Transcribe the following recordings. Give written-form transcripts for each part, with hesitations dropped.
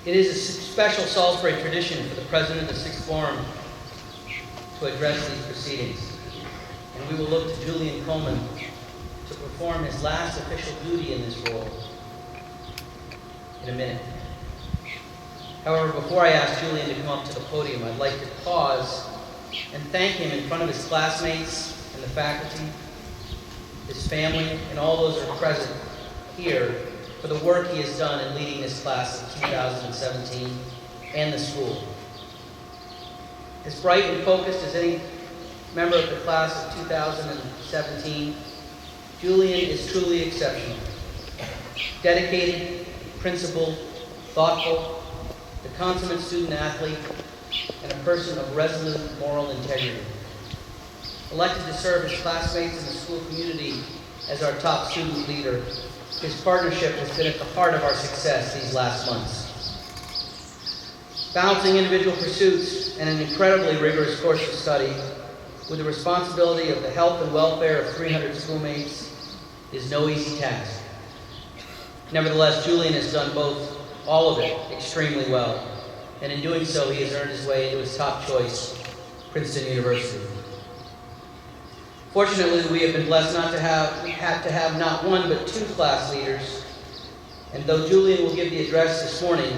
It is a special Salisbury tradition for the president of the Sixth Form to address these proceedings, and we will look to Julian Coleman to perform his last official duty in this role in a minute. However, before I ask Julian to come up to the podium, I'd like to pause and thank him in front of his classmates and the faculty, his family, and all those who are present here for the work he has done in leading this class of 2017 and the school. As bright and focused as any member of the class of 2017, Julian is truly exceptional. Dedicated, principled, thoughtful, the consummate student athlete, and a person of resolute moral integrity. Elected to serve his classmates and the school community as our top student leader, his partnership has been at the heart of our success these last months. Balancing individual pursuits and an incredibly rigorous course of study with the responsibility of the health and welfare of 300 schoolmates is no easy task. Nevertheless, Julian has done all of it extremely well, and in doing so, he has earned his way into his top choice, Princeton University. Fortunately, we have been blessed not to have not one but two class leaders, and though Julian will give the address this morning,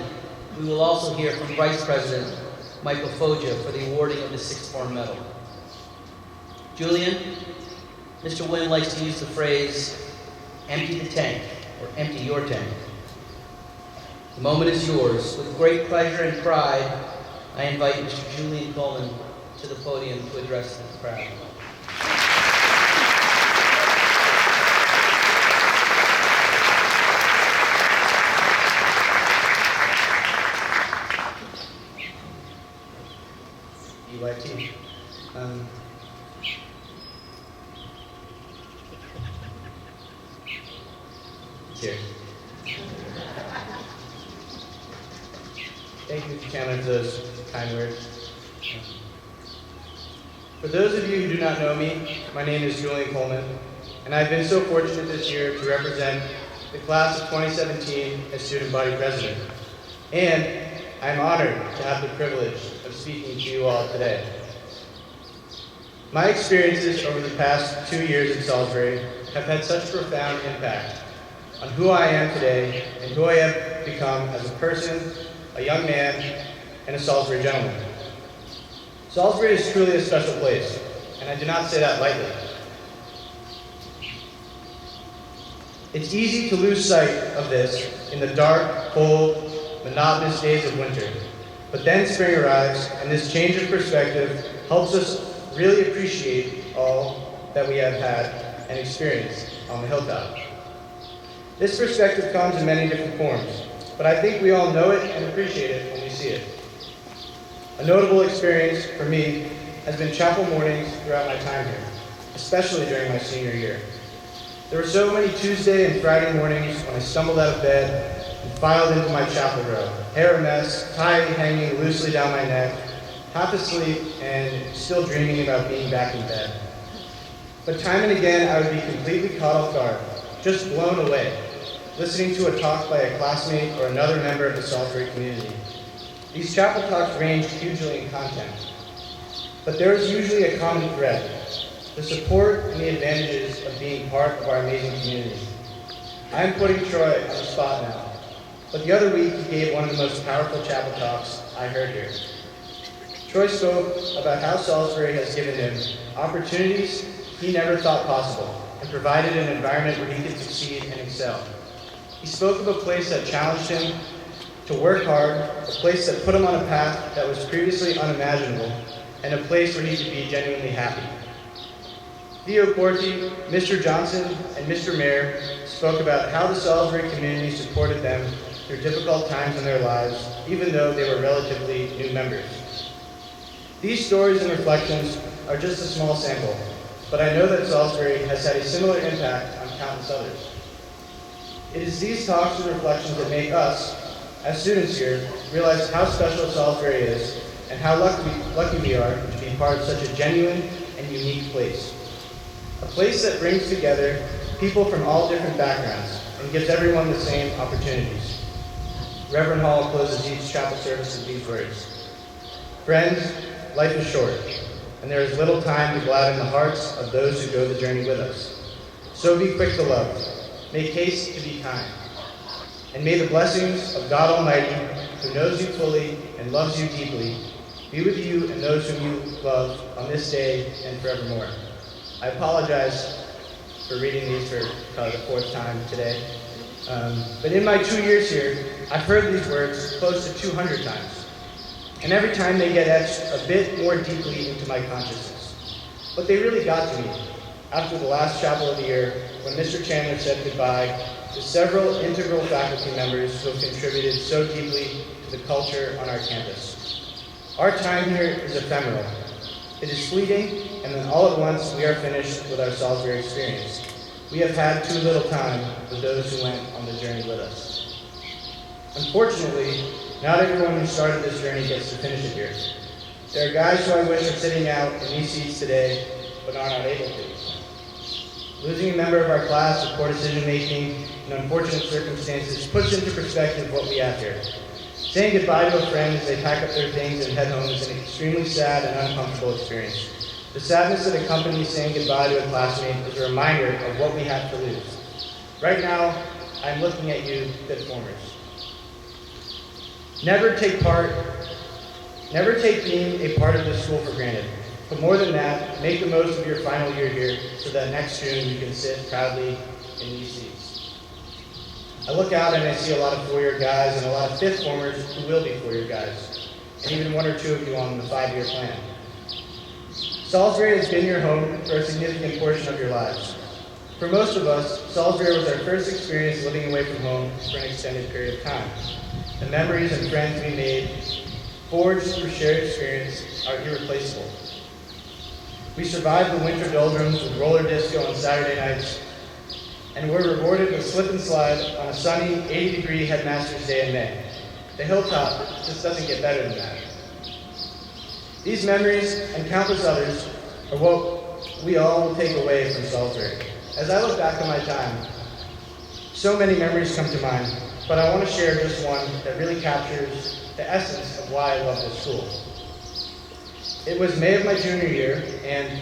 we will also hear from Vice President Michael Foggia for the awarding of the Sixth Form Medal. Julian, Mr. Wynn likes to use the phrase, empty the tank, or empty your tank. The moment is yours. With great pleasure and pride, I invite Mr. Julian Coleman to the podium to address the crowd. UIT. Cheers. Thank you, Mr. Chandler, for those kind words. For those of you who do not know me, my name is Julian Coleman, and I've been so fortunate this year to represent the class of 2017 as student body president. And I'm honored to have the privilege of speaking to you all today. My experiences over the past 2 years at Salisbury have had such profound impact on who I am today and who I have become as a person, a young man, and a Salisbury gentleman. Salisbury is truly a special place, and I do not say that lightly. It's easy to lose sight of this in the dark, cold, monotonous days of winter. But then spring arrives, and this change of perspective helps us really appreciate all that we have had and experienced on the hilltop. This perspective comes in many different forms, but I think we all know it and appreciate it when we see it. A notable experience for me has been chapel mornings throughout my time here, especially during my senior year. There were so many Tuesday and Friday mornings when I stumbled out of bed and filed into my chapel robe, hair a mess, tie hanging loosely down my neck, half asleep and still dreaming about being back in bed. But time and again, I would be completely caught off guard, just blown away, listening to a talk by a classmate or another member of the Salisbury community. These chapel talks ranged hugely in content, but there is usually a common thread: the support and the advantages of being part of our amazing community. I am putting Troy on the spot now, but the other week he gave one of the most powerful chapel talks I heard here. Troy spoke about how Salisbury has given him opportunities he never thought possible and provided an environment where he could succeed and excel. He spoke of a place that challenged him to work hard, a place that put him on a path that was previously unimaginable, and a place where he could be genuinely happy. Theo Corti, Mr. Johnson, and Mr. Mayer spoke about how the Salisbury community supported them through difficult times in their lives, even though they were relatively new members. These stories and reflections are just a small sample, but I know that Salisbury has had a similar impact on countless others. It is these talks and reflections that make us, as students here, realize how special Salisbury is and how lucky we are to be part of such a genuine and unique place. A place that brings together people from all different backgrounds and gives everyone the same opportunities. Reverend Hall closes each chapel service with these words: "Friends, life is short, and there is little time to gladden the hearts of those who go the journey with us. So be quick to love, make haste to be kind, and may the blessings of God Almighty, who knows you fully and loves you deeply, be with you and those whom you love on this day and forevermore." I apologize for reading these for probably the fourth time today. But in my 2 years here, I've heard these words close to 200 times. And every time they get etched a bit more deeply into my consciousness. But they really got to me after the last chapel of the year, when Mr. Chandler said goodbye to several integral faculty members who have contributed so deeply to the culture on our campus. Our time here is ephemeral. It is fleeting, and then all at once we are finished with our Salisbury experience. We have had too little time with those who went on the journey with us. Unfortunately, not everyone who started this journey gets to finish it here. There are guys who I wish are sitting out in these seats today, but are not able to. Losing a member of our class to poor decision-making in unfortunate circumstances puts into perspective what we have here. Saying goodbye to a friend as they pack up their things and head home is an extremely sad and uncomfortable experience. The sadness that accompanies saying goodbye to a classmate is a reminder of what we have to lose. Right now, I'm looking at you, fifth formers. Never take being a part of this school for granted. But more than that, make the most of your final year here so that next June you can sit proudly in these seats. I look out and I see a lot of four-year guys and a lot of fifth formers who will be four-year guys, and even one or two of you on the 5-year plan. Salisbury has been your home for a significant portion of your lives. For most of us, Salisbury was our first experience living away from home for an extended period of time. The memories and friends we made, forged through shared experience, are irreplaceable. We survived the winter doldrums with roller disco on Saturday nights, and were rewarded with slip and slide on a sunny 80-degree Headmaster's Day in May. The hilltop just doesn't get better than that. These memories and countless others are what we all will take away from Salisbury. As I look back on my time, so many memories come to mind, but I want to share just one that really captures the essence of why I love this school. It was May of my junior year, and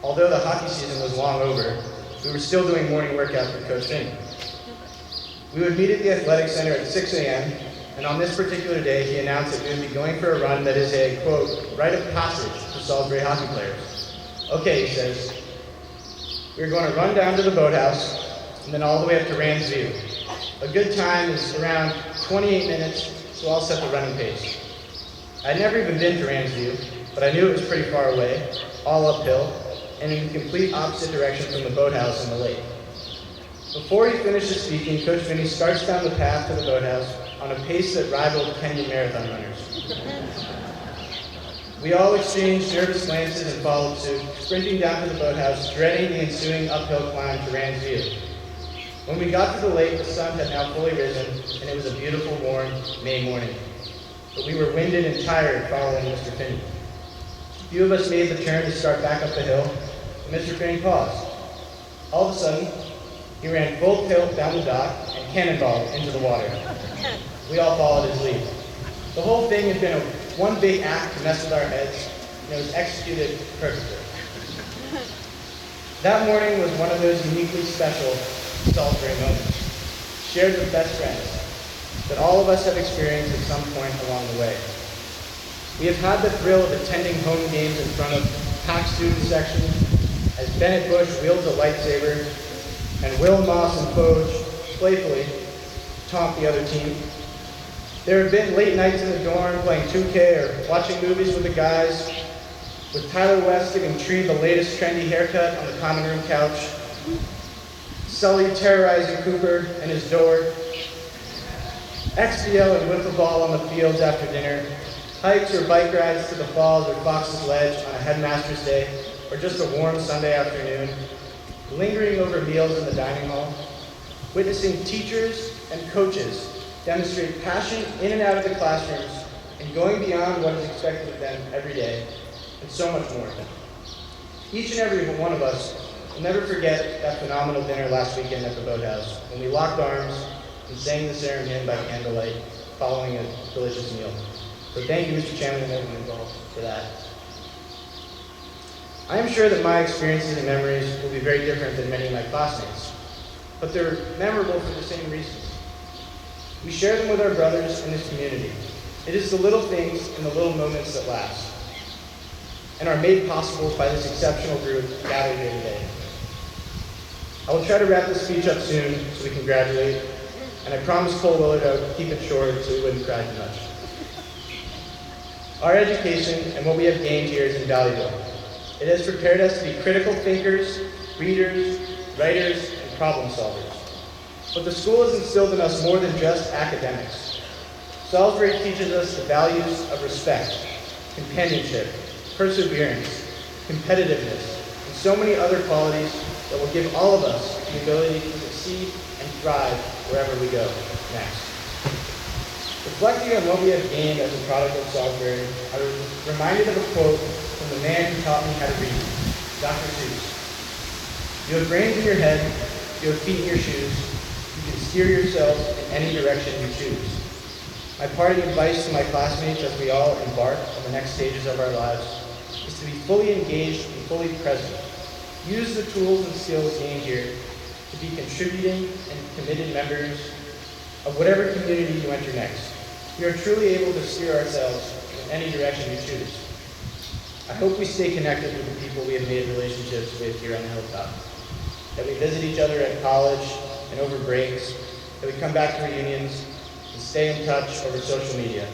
although the hockey season was long over, we were still doing morning workout with Coach Finney. We would meet at the athletic center at 6 a.m., and on this particular day, he announced that we would be going for a run that is a, quote, rite of passage for Salisbury hockey players. Okay, he says, we're going to run down to the boathouse, and then all the way up to Rand's View. A good time is around 28 minutes, so I'll set the running pace. I'd never even been to Rand's View, but I knew it was pretty far away, all uphill, and in the complete opposite direction from the boathouse and the lake. Before he finishes speaking, Coach Finney starts down the path to the boathouse on a pace that rivaled Kenyan marathon runners. We all exchanged nervous glances and followed suit, sprinting down to the boathouse, dreading the ensuing uphill climb to Rand's View. When we got to the lake, the sun had now fully risen, and it was a beautiful, warm May morning. But we were winded and tired following Mr. Finney. A few of us made the turn to start back up the hill, and Mr. Finney paused. All of a sudden, he ran full tilt down the dock and cannonballed into the water. We all followed his lead. The whole thing had been one big act to mess with our heads, and it was executed perfectly. That morning was one of those uniquely special Salisbury moments, shared with best friends, that all of us have experienced at some point along the way. We have had the thrill of attending home games in front of packed student sections as Bennett Bush wields a lightsaber and Will Moss and Foge playfully taunt the other team. There have been late nights in the dorm playing 2K or watching movies with the guys, with Tyler West giving Tree the latest trendy haircut on the common room couch, Sully terrorizing Cooper and his door, XBL and wiffle ball on the fields after dinner, hikes or bike rides to the falls or Fox's Ledge on a Headmaster's Day, or just a warm Sunday afternoon, lingering over meals in the dining hall, witnessing teachers and coaches demonstrate passion in and out of the classrooms and going beyond what is expected of them every day, and so much more. Each and every one of us will never forget that phenomenal dinner last weekend at the boathouse when we locked arms and sang the Serum hymn by candlelight, following a delicious meal. So thank you, Mr. Chairman, and everyone involved for that. I am sure that my experiences and memories will be very different than many of my classmates, but they're memorable for the same reasons. We share them with our brothers in this community. It is the little things and the little moments that last, and are made possible by this exceptional group gathered here today. I will try to wrap this speech up soon so we can graduate, and I promised Cole Willard I would keep it short so he wouldn't cry too much. Our education and what we have gained here is invaluable. It has prepared us to be critical thinkers, readers, writers, and problem solvers. But the school has instilled in us more than just academics. Salisbury teaches us the values of respect, companionship, perseverance, competitiveness, and so many other qualities that will give all of us the ability to succeed and thrive wherever we go next. Reflecting on what we have gained as a product of Salisbury, I was reminded of a quote from the man who taught me how to read, Dr. Seuss. You have brains in your head, you have feet in your shoes, you can steer yourself in any direction you choose. My parting advice to my classmates as we all embark on the next stages of our lives is to be fully engaged and fully present. Use the tools and skills gained here to be contributing and committed members of whatever community you enter next. We are truly able to steer ourselves in any direction we choose. I hope we stay connected with the people we have made relationships with here on the hilltop, that we visit each other at college and over breaks, that we come back to reunions and stay in touch over social media.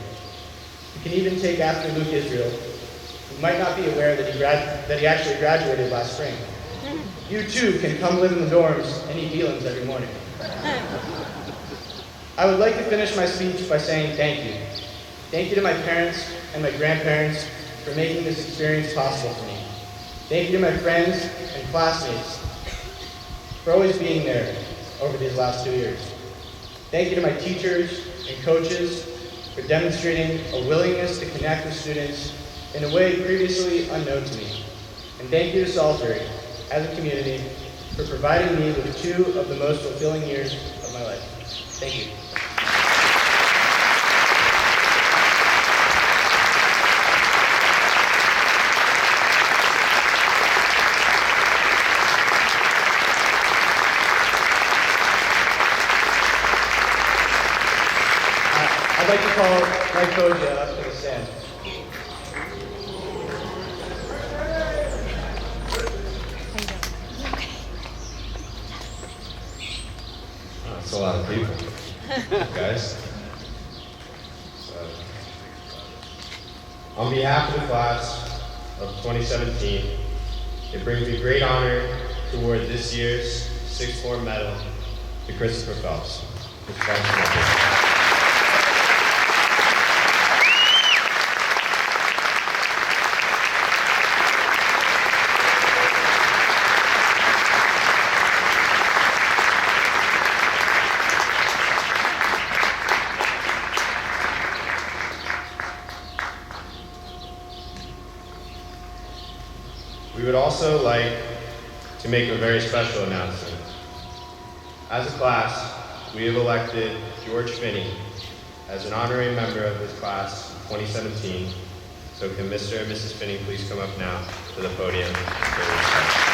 We can even take after Luke Israel, who might not be aware that he actually graduated last spring. You too can come live in the dorms and eat Beelans every morning. I would like to finish my speech by saying thank you. Thank you to my parents and my grandparents for making this experience possible for me. Thank you to my friends and classmates for always being there over these last 2 years. Thank you to my teachers and coaches for demonstrating a willingness to connect with students in a way previously unknown to me. And thank you to Salisbury, as a community, for providing me with 2 of the most fulfilling years of my life. Thank you. I'd like to call Mike Koja up to the stand. Oh, that's a lot of people, guys. On behalf of the class of 2017, it brings me great honor to award this year's Sixth Form Medal to Christopher Phelps. Mr. Phelps. We would also like to make a very special announcement. As a class, we have elected George Finney as an honorary member of this class of 2017. So can Mr. and Mrs. Finney please come up now to the podium for this.